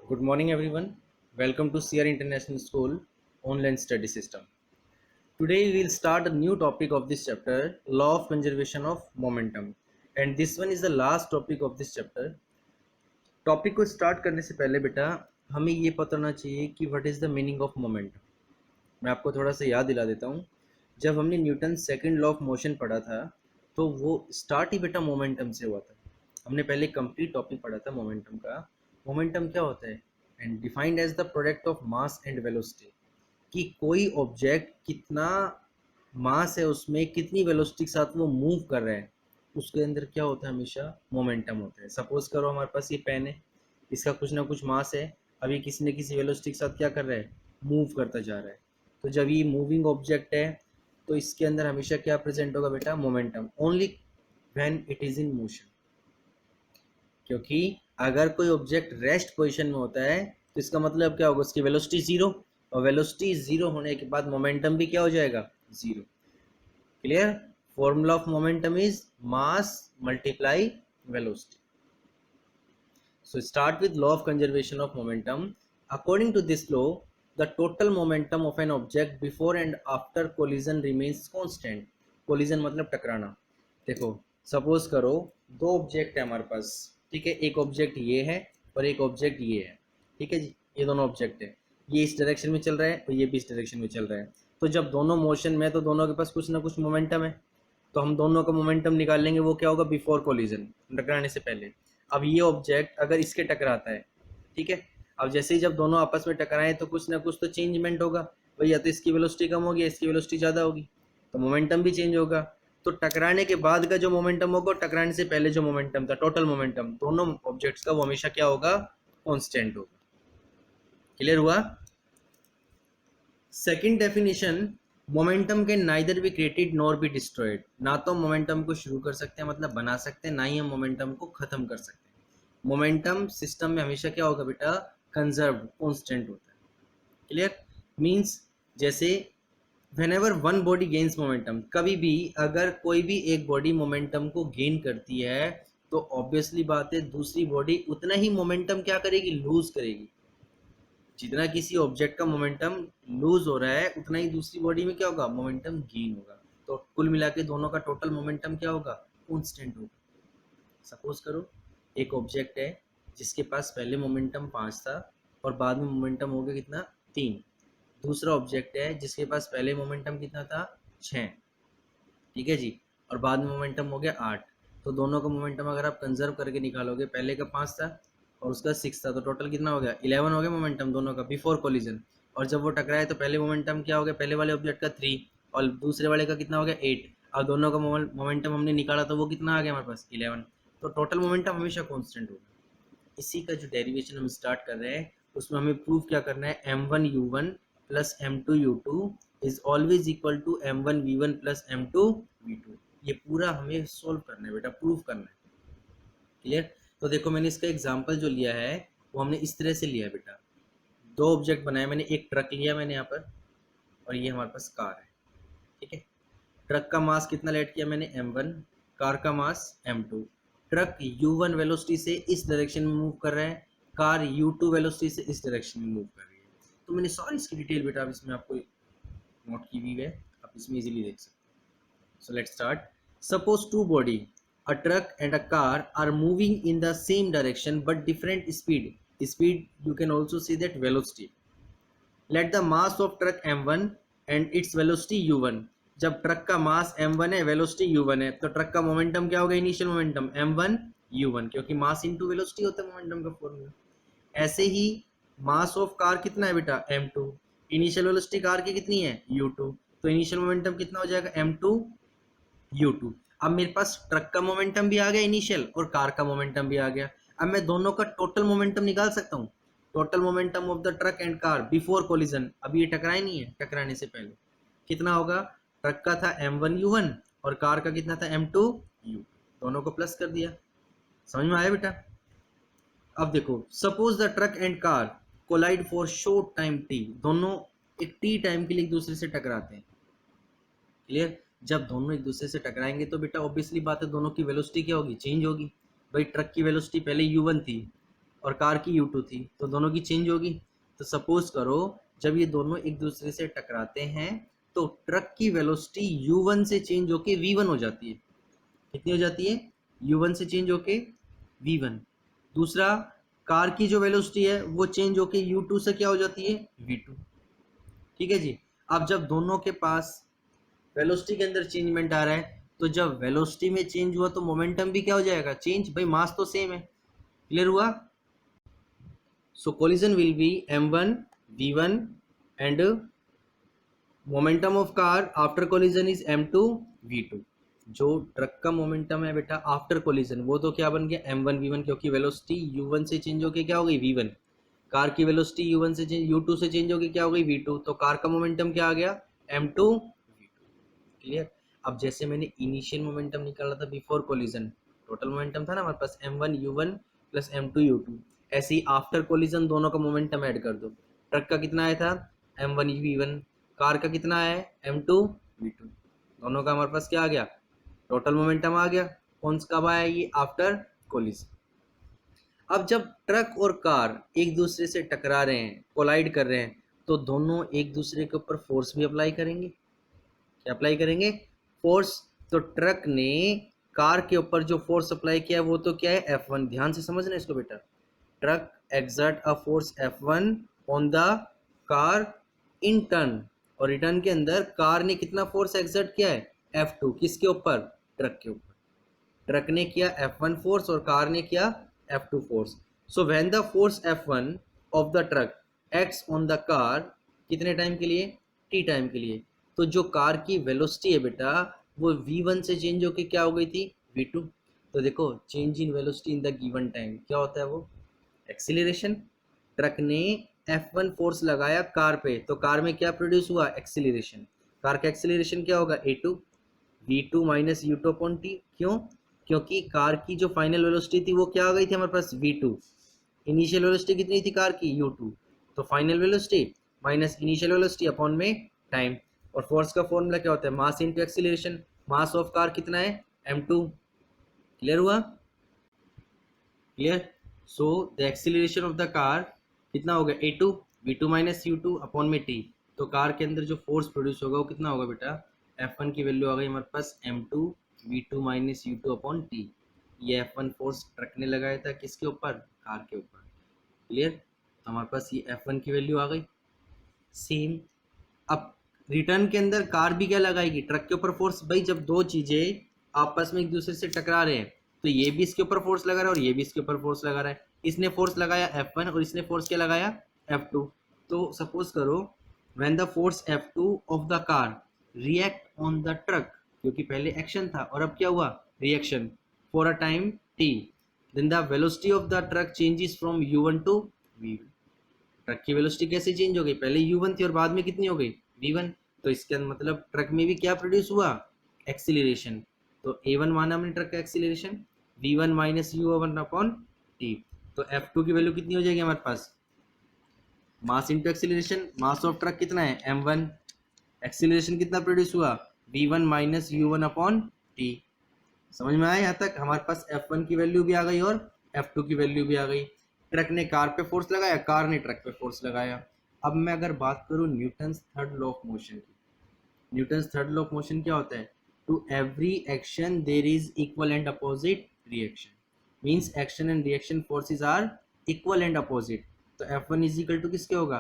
Good morning, everyone. Welcome to CR International School online study system. Today, we'll start a new topic of this chapter, Law of Conservation of Momentum. And this one is the last topic of this chapter. Topic को start करने से पहले बेटा हमें ये पता होना चाहिए कि what is the meaning of momentum. मैं आपको थोड़ा सा याद दिला देता हूँ. जब हमने Newton second law of motion पढ़ा था तो वो स्टार्ट ही बेटा मोमेंटम से हुआ था. हमने पहले कंप्लीट टॉपिक पढ़ा था मोमेंटम का. मोमेंटम क्या होता है? And defined as the product of mass and velocity, कि कोई ऑब्जेक्ट कितना मास है, उसमें कितनी वेलोसिटी के साथ वो मूव कर रहा है, उसके अंदर क्या होता है? हमेशा मोमेंटम होता है. सपोज करो हमारे पास ये पेन है, इसका कुछ ना कुछ मास है, अभी किसी न किसी वेलोसिटी के साथ क्या कर रहा है? मूव करता जा रहा है. तो जब ये मूविंग ऑब्जेक्ट है तो इसके अंदर हमेशा क्या प्रेजेंट होगा बेटा? Momentum. Only when it is in motion. क्योंकि अगर कोई ऑब्जेक्ट रेस्ट पोजीशन में होता है तो इसका मतलब क्या होगा? उसकी वेलोसिटी जीरो, और वेलोसिटी जीरो होने के बाद मोमेंटम भी क्या हो जाएगा? Zero. Clear? Formula of momentum is mass multiply velocity. So start with law of conservation of momentum. According to this law, the total momentum of an object before and after collision remains constant. Collision मतलब टकराना. देखो suppose करो दो object है हमारे पास, ठीक है. एक object ये है और एक ऑब्जेक्ट ये है, ठीक है जी. ये दोनों ऑब्जेक्ट है, ये इस डायरेक्शन में चल रहा है और ये भी इस डायरेक्शन में चल रहा है. तो जब दोनों मोशन में, तो दोनों के पास कुछ ना कुछ मोमेंटम है. तो हम दोनों का मोमेंटम निकाल लेंगे. वो क्या होगा? बिफोर कोलिजन, टकराने से पहले. अब ये ऑब्जेक्ट अगर इसके टकराता है, ठीक है. अब जैसे ही जब दोनों आपस में टकराएं तो कुछ ना कुछ तो चेंजमेंट होगा भाई. या तो इसकी वेलोसिटी कम होगी, इसकी वेलोसिटी ज़्यादा होगी, तो मोमेंटम भी चेंज होगा. तो टकराने के बाद का जो मोमेंटम होगा, टकराने से पहले जो मोमेंटम था, टोटल मोमेंटम दोनों ऑब्जेक्ट्स का, वो हमेशा क्या होगा? कॉन्स्टेंट होगा. क्लियर हुआ? Second definition, momentum can neither be created nor be destroyed. ना तो मोमेंटम को शुरू कर सकते हैं मतलब बना सकते हैं, ना ही हम मोमेंटम को खत्म कर सकते हैं. मोमेंटम सिस्टम में हमेशा क्या होगा बेटा? कंजर्व, कांस्टेंट होता है. क्लियर? मींस जैसे whenever one body gains momentum, कभी भी अगर कोई भी एक बॉडी मोमेंटम को गेन करती है तो ऑब्वियसली बात है दूसरी बॉडी उतना ही मोमेंटम क्या करेगी? लूज करेगी. जितना किसी ऑब्जेक्ट का मोमेंटम लूज हो रहा है उतना ही दूसरी बॉडी में क्या होगा? मोमेंटम गेन होगा. तो कुल मिला के दोनों का टोटल मोमेंटम क्या होगा? कांस्टेंट होगा. सपोज करो एक ऑब्जेक्ट है जिसके पास पहले मोमेंटम 5 था और बाद में मोमेंटम हो गया कितना? 3. दूसरा ऑब्जेक्ट है जिसके पास पहले मोमेंटम कितना था? 6, ठीक है जी, और बाद में मोमेंटम हो गया 8. तो दोनों का मोमेंटम अगर आप कंजर्व करके निकालोगे, पहले का 5 था और उसका 6 था, तो टोटल कितना हो गया? 11 हो गया मोमेंटम दोनों का बिफोर कोलिजन. और जब वो टकराए तो पहले मोमेंटम क्या हो गया? पहले वाले ऑब्जेक्ट का 3 और दूसरे वाले का कितना हो गया? 8. और दोनों का मोमेंटम हमने निकाला तो वो कितना आ गया हमारे पास? 11. तो टोटल मोमेंटम हमेशा कॉन्स्टेंट होगा. इसी का जो डेरिवेशन हम स्टार्ट कर रहे हैं उसमें हमें प्रूव क्या करना है? m1u1 plus m2u2 is always equal to m1v1 plus m2v2. ये पूरा हमें सोल्व करना है बेटा, प्रूव करना है. क्लियर? तो देखो मैंने इसका एग्जांपल जो लिया है वो हमने इस तरह से लिया है बेटा. दो ऑब्जेक्ट बनाए मैंने, एक ट्रक लिया मैंने यहाँ पर और ये हमारे पास कार है, ठीक है. ट्रक का मास कितना लेट किया मैंने? m1. कार का मास m2. ट्रक u1 वेलोसिटी से इस डायरेक्शन में मूव कर रहा है, कार u2 वेलोसिटी से इस डायरेक्शन में मूव कर रही है. तो मैंने सारी इसकी डिटेल बेटा अब इसमें आपको नोट की हुई है, आप इसमें इजीली देख सकते हैं. So let's start. Suppose two body, a truck and a car are moving in the same direction but different speed. Speed you can also see that velocity. Let the mass of truck m1 and its velocity u1. जब truck का मास m1 है, velocity u1 है, तो truck का momentum क्या होगा? Initial momentum m1 u1, क्योंकि mass into velocity होता है मोमेंटम का फॉर्मूला. ऐसे ही मास ऑफ कार कितना है बेटा? m2. इनिशियल वेलोसिटी कार की कितनी है? u2. तो इनिशियल मोमेंटम कितना हो जाएगा? m2 u2. अब मेरे पास ट्रक का मोमेंटम भी आ गया इनिशियल और कार का मोमेंटम भी आ गया. अब मैं दोनों का टोटल मोमेंटम निकाल सकता हूँ. Total momentum of the truck and car before collision. अभी ये टकराए नहीं है, टकराने से पहले कितना होगा? ट्रक का था m1u1 और कार का कितना था? m2u. दोनों को प्लस कर दिया. समझ में आया बेटा? अब देखो suppose the truck and car collide for short time t. दोनों एक t टाइम के लिए एक दूसरे से टकराते हैं. क्लियर? जब दोनों एक दूसरे से टकराएंगे तो बेटा ऑब्वियसली बात है दोनों की वेलोसिटी क्या होगी? चेंज होगी. भाई ट्रक की वेलोसिटी पहले u1 थी, और कार की u2 थी, तो दोनों की चेंज होगी। तो सपोज करो जब ये दोनों एक दूसरे से टकराते हैं तो ट्रक की वेलोसिटी u1 से चेंज होके v1 हो जाती है। कितनी हो जाती है? u1 से चेंज होके v1। दूसरा, कार की जो वेलोसिटी है वो चेंज होके u2 से क्या हो जाती है? v2। ठीक है जी। अब जब दोनों के पास वेलोसिटी के अंदर चेंजमेंट आ रहा है तो जब वेलोसिटी में चेंज हुआ तो मोमेंटम भी क्या हो जाएगा? चेंज। भाई मास तो सेम है। क्लियर हुआ? So collision will be m1 v1 and momentum of car after collision is m2 v2। जो ट्रक का मोमेंटम है बेटा आफ्टर कोलिजन वो तो क्या बन गया? m1 v1, क्योंकि वेलोसिटी u1 से चेंज होके क्या हो गई? v1। कार की वेलोसिटी u1 से चेंज u2 से चेंज होके क्या हो गई? v2। तो कार का मोमेंटम क्या आ गया? m2 v2। क्लियर? अब जैसे मैंने इनिशियल मोमेंटम निकाला था बिफोर कोलिजन, टोटल मोमेंटम था ना हमारे पास m1 u1 plus m2 u2, ऐसे ही आफ्टर कोलिजन दोनों का मोमेंटम ऐड कर दो। ट्रक का कितना आया था? m1 v1। कार का कितना है? m2 v2। दोनों का हमारे पास क्या आ गया? टोटल मोमेंटम आ गया। कौन सा कब आया? ये आफ्टर कोलिजन। अब जब ट्रक और कार एक दूसरे से टकरा रहे हैं, कोलाइड कर रहे हैं, तो दोनों एक दूसरे के ऊपर फोर्स भी अप्लाई करेंगे। क्या अप्लाई करेंगे? फोर्स। तो ट्रक ने कार के ऊपर जो फोर्स अप्लाई किया वो तो क्या है? F1। ध्यान से समझना इसको बेटा। Truck exert a force F1 on the car in turn, और रिटर्न के अंदर कार ने कितना फोर्स एक्सर्ट किया है? F2। किसके ऊपर? ट्रक के ऊपर। ट्रक ने किया F1 फोर्स और कार ने किया F2 force. So when the force F1 of the truck acts on the car, कितने टाइम के लिए? t टाइम के लिए। तो जो कार की वेलोसिटी है बेटा वो v1 से चेंज होके क्या हो गई थी? v2। तो देखो change in velocity in the given time क्या होता है? वो एक्सीलरेशन। ट्रक ने F1 फोर्स लगाया कार पे तो कार में क्या प्रोड्यूस हुआ? एक्सीलरेशन। कार का एक्सीलरेशन क्या होगा? a2 v2 minus u2 upon T. क्यों? क्योंकि कार की जो फाइनल वेलोसिटी थी वो क्या आ गई थी हमारे पास? v2। इनिशियल वेलोसिटी कितनी थी कार की? u2। तो final velocity minus initial velocity upon में टाइम। और फोर्स का फॉर्मूला क्या होता है? Mass into acceleration. Mass of car कितना है? m2। क्लियर हुआ? Clear? So the acceleration of the car कितना हो गया? a2 v2 minus u2 upon में t। तो कार के अंदर जो फोर्स प्रोड्यूस होगा वो कितना होगा बेटा? F1 की वैल्यू आ गई हमारे पास m2 v2 minus u2 upon t। ये F1 फोर्स ट्रक ने लगाया था किसके ऊपर? कार के ऊपर। क्लियर? तो हमारे पास ये F1 की वैल्यू आ गई। सेम अब रिटर्न के अंदर कार भी क्या लगाएगी? ट्रक के ऊपर फोर्स। भाई जब दो चीजें आपस में एक दूसरे से टकरा रहे हैं तो ये भी इसके ऊपर फोर्स लगा रहा है और ये भी इसके ऊपर फोर्स लगा रहा है। इसने फोर्स लगाया F1 और इसने फोर्स क्या लगाया? F2। तो सपोज करो when the force F2 of the car react on the truck, क्योंकि पहले एक्शन था और अब क्या हुआ? Reaction for a time t, then the velocity of the truck changes from u1 to v1। Truck की वेलोसिटी कैसे चेंज हो गई? पहले u1 थी और बाद में कितनी हो गई? v1। तो इसका मतलब ट्रक में भी क्या प्रोड्यूस हुआ? एक्सीलरेशन। तो a1 माना हमने ट्रक का acceleration, v1 minus u1 upon t। तो F2 की वैल्यू कितनी हो जाएगी हमारे पास? Mass into acceleration. Mass of truck कितना है? m1। एक्सीलरेशन कितना प्रोड्यूस हुआ? v1 minus u1 upon t। समझ में आया? यहाँ तक हमारे पास F1 की वैल्यू भी आ गई और F2 की वैल्यू भी आ गई। ट्रक ने कार पे फोर्स लगाया, कार ने ट्रक पे फोर्स लगाया। अब मैं अगर बात करूं Newton's third law of motion की, Newton's third law of motion क्या होता है? To every action there is equal and opposite reaction. Means action and reaction forces are equal and opposite. तो F1 इज इक्वल टू किसके होगा?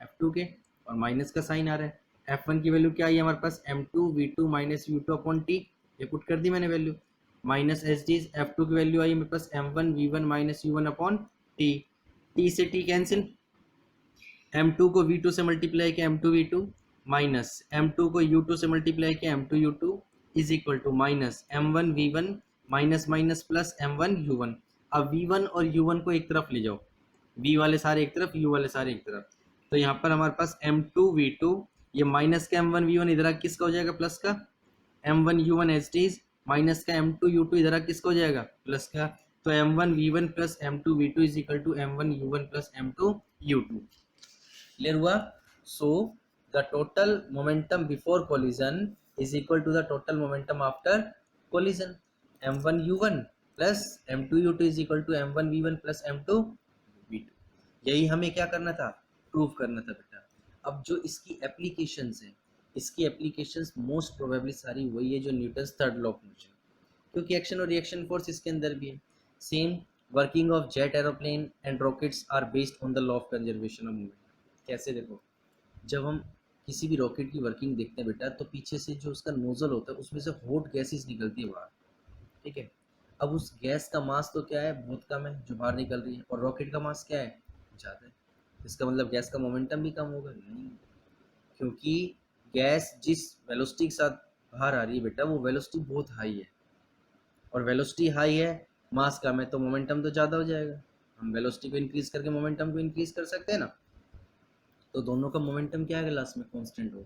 F2 के। और minus का साइन आ रहा है। F1 की वैल्यू क्या आई हमारे पास? m2 v2 minus u2 upon t। ये पुट कर दी मैंने value. Minus H D. F2 की वैल्यू आई मेरे पास m1 v1 minus u1 upon t। t से t कैंसिल। m2 को v2 से मल्टीप्लाई किया m2 v2 माइनस m2 को u2 से मल्टीप्लाई किया m2 u2 is equal to minus m1 v1 minus minus plus m1 u1। अब v1 और u1 को एक तरफ ले जाओ, v वाले सारे एक तरफ, u वाले सारे एक तरफ। तो यहाँ पर हमारे पास m2 v2, ये माइनस का m1 v1 इधर किसका हो जाएगा? प्लस का m1 u1 H D minus का m2 u2 इधर किसका हो जाएगा? प्लस का। तो m1 v1 plus m2 v2 is equal to m1 u1 plus m2 u2। Clear हुआ? So the total momentum before collision is equal to the total momentum after collision. m1 u1 plus m2 u2 is equal to m1 v1 plus m2 यही हमें क्या करना था, prove करना था बेटा। अब जो इसकी एप्लीकेशंस है, इसकी एप्लीकेशंस मोस्ट प्रोबेबली सारी वही है जो Newton's third law of motion, क्योंकि एक्शन और रिएक्शन फोर्स इसके अंदर भी है। Same working of jet aeroplane and rockets are based on the law of conservation of momentum. कैसे, देखो जब हम किसी भी रॉकेट की वर्किंग देखते हैं बेटा, तो पीछे से जो उसका नोजल होता है उसमें से हॉट गैसेस निकलती है बाहर, ठीक है। अब उस गैस का मास तो क्या है, बहुत कम है जो बाहर निकल रही है, और रॉकेट का मास क्या है, ज़्यादा है। इसका मतलब गैस का मोमेंटम भी कम होगा, नहीं, क्योंकि गैस जिस वेलोसिटी के साथ बाहर आ रही है बेटा, वो वेलोसिटी बहुत हाई है, और वेलोसिटी हाई है, मास कम है, तो मोमेंटम तो ज़्यादा हो जाएगा। हम वेलोसिटी को इंक्रीज करके मोमेंटम को इंक्रीज कर सकते हैं ना, तो दोनों का मोमेंटम क्या है लास्ट में, कांस्टेंट हो।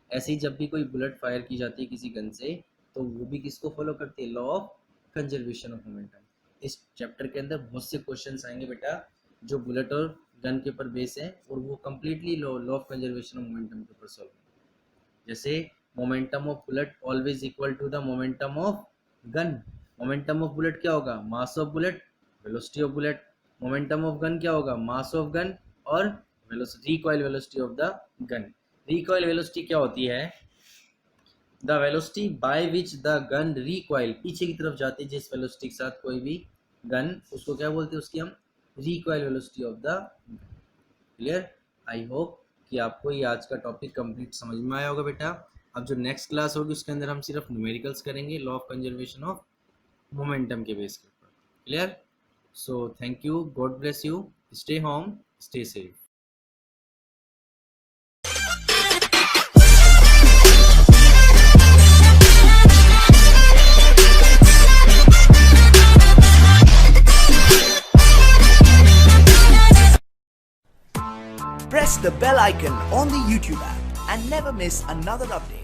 ऐसे ही जब भी कोई बुलेट फायर की जाती है किसी गन से, तो वो भी किसको फॉलो करती है, law of conservation of momentum. इस चैप्टर के अंदर बहुत से क्वेश्चंस आएंगे बेटा जो बुलेट और गन के ऊपर बेस है, और वो completely law of conservation of momentum के ऊपर सॉल्व होंगे। जैसे momentum of bullet always equal to the momentum of gun. Momentum of bullet क्या होगा, mass of bullet, velocity of bullet. Momentum of gun क्या होगा, मास ऑफ गन और recoil velocity of the gun. Recoil velocity क्या होती है, the velocity by which the gun recoil, पीछे की तरफ जाती है जिस वेलोसिटी के साथ कोई भी गन, उसको क्या बोलते हैं, उसकी हम recoil velocity of the gun. Clear. I hope कि आपको ये आज का टॉपिक कंप्लीट समझ में आया होगा बेटा। अब जो नेक्स्ट क्लास होगी उसके अंदर हम सिर्फ न्यूमेरिकल्स करेंगे, law of conservation of momentum के बेस के ऊपर। Clear. So thank you, God bless you, stay home, stay safe. Press the bell icon on the YouTube app and never miss another update.